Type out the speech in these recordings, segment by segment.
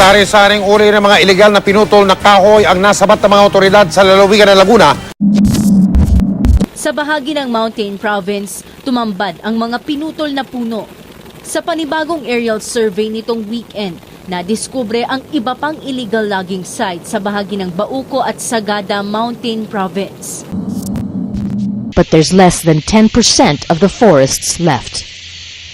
Sari-saring uri ng mga ilegal na pinutol na kahoy ang nasabat ng mga otoridad sa lalawigan ng Laguna. Sa bahagi ng Mountain Province, tumambad ang mga pinutol na puno. Sa panibagong aerial survey nitong weekend, nadiskubre ang iba pang illegal logging site sa bahagi ng Bauco at Sagada Mountain Province. But there's less than 10% of the forests left.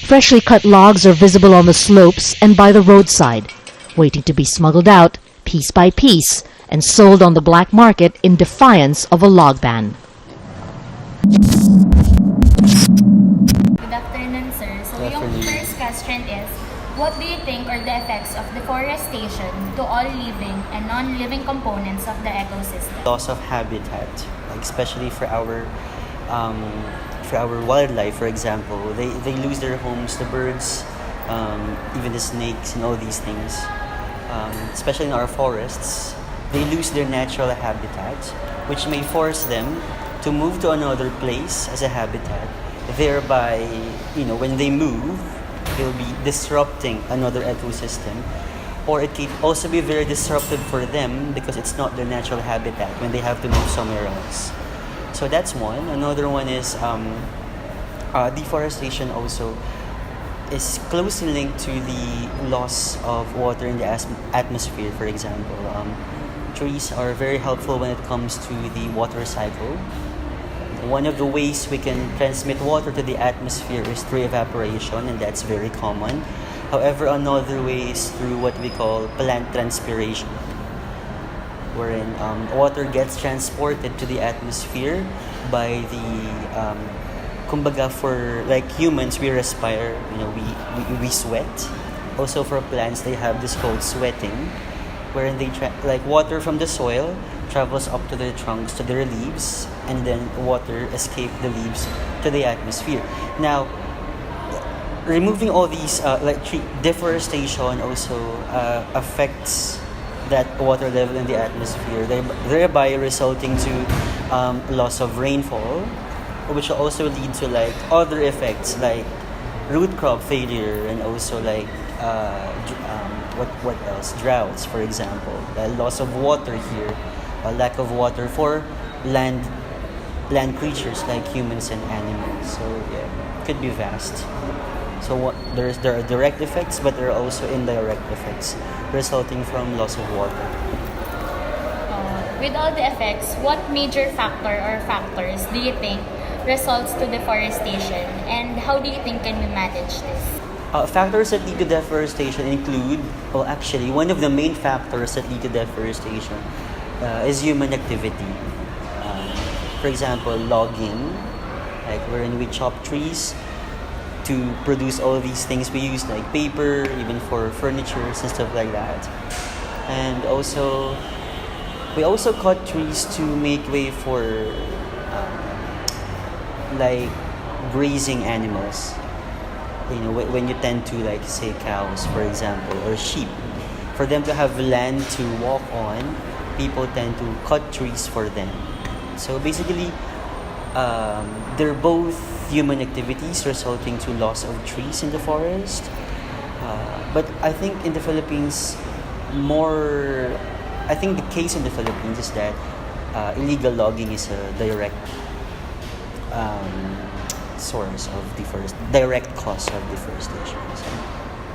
Freshly cut logs are visible on the slopes and by the roadside, waiting to be smuggled out piece by piece and sold on the black market in defiance of a log ban. Good afternoon, sir. So yung first question is, what do you think are the effects of deforestation to all living and non-living components of the ecosystem? Loss of habitat, like especially for our wildlife, for example. They lose their homes, the birds, even the snakes and all these things. Especially in our forests, they lose their natural habitat, which may force them to move to another place as a habitat. Thereby, when they move, they'll be disrupting another ecosystem. Or it can also be very disruptive for them because it's not their natural habitat when they have to move somewhere else. So that's one. Another one is deforestation also is closely linked to the loss of water in the atmosphere, for example. Trees are very helpful when it comes to the water cycle. One of the ways we can transmit water to the atmosphere is through evaporation, and that's very common. However, another way is through what we call plant transpiration, wherein water gets transported to the atmosphere by the kumbaga, for like humans, we respire, we sweat. Also for plants, they have this called sweating, wherein they like water from the soil travels up to their trunks, to their leaves, and then water escape the leaves to the atmosphere. Now, removing all these, deforestation also affects that water level in the atmosphere, thereby resulting to loss of rainfall, which will also lead to like other effects like root crop failure and also like what else? Droughts, for example. Loss of water here, lack of water for land creatures like humans and animals. So yeah, it could be vast. So there are direct effects, but there are also indirect effects resulting from loss of water. With all the effects, what major factor or factors do you think results to deforestation, and how do you think can we manage this? Factors that lead to deforestation include, actually, one of the main factors that lead to deforestation is human activity. For example, logging, like wherein we chop trees to produce all these things we use, like paper, even for furniture and stuff like that. And also, we also cut trees to make way for like grazing animals. When you tend to like say cows, for example, or sheep, for them to have land to walk on, people tend to cut trees for them. So basically, they're both human activities resulting to loss of trees in the forest. But I think in the Philippines, I think the case in the Philippines is that illegal logging is a direct source of direct cause of deforestation. So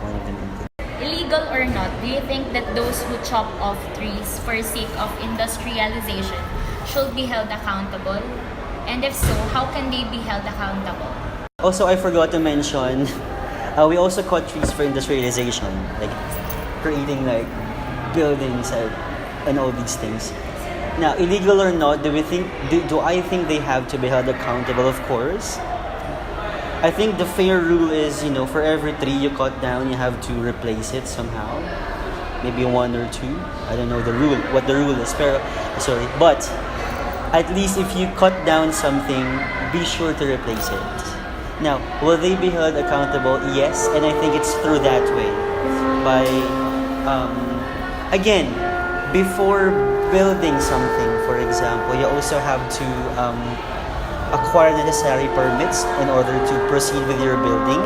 one of the main things. Illegal or not, do you think that those who chop off trees for sake of industrialization should be held accountable? And if so, how can they be held accountable? Also, I forgot to mention, we also cut trees for industrialization, like creating like buildings and all these things. Now, illegal or not, do I think they have to be held accountable? Of course. I think the fair rule is, for every tree you cut down, you have to replace it somehow. Maybe one or two. I don't know what the rule is. But at least if you cut down something, be sure to replace it. Now, will they be held accountable? Yes, and I think it's through that way. By, again, before building something, for example, you also have to acquire necessary permits in order to proceed with your building.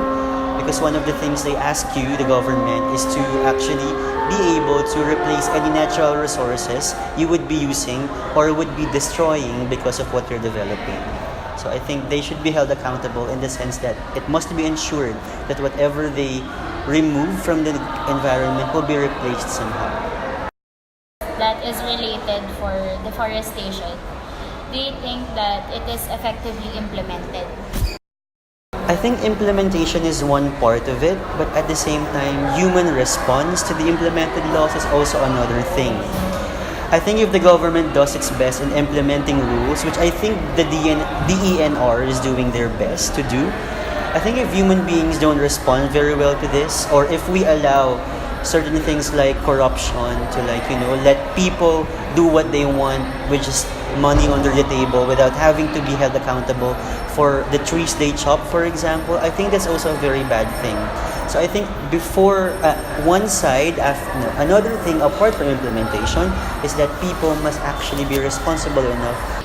because one of the things they ask you, the government, is to actually be able to replace any natural resources you would be using or would be destroying because of what you're developing. So I think they should be held accountable in the sense that it must be ensured that whatever they remove from the environment will be replaced somehow. That is related for deforestation. Do you think that it is effectively implemented? I think implementation is one part of it, but at the same time, human response to the implemented laws is also another thing. I think if the government does its best in implementing rules, which I think the DENR is doing their best to do, I think if human beings don't respond very well to this, or if we allow certain things like corruption to let people do what they want with just money under the table without having to be held accountable for the trees they chop, for example, I think that's also a very bad thing. So I think before one side, another thing apart from implementation is that people must actually be responsible enough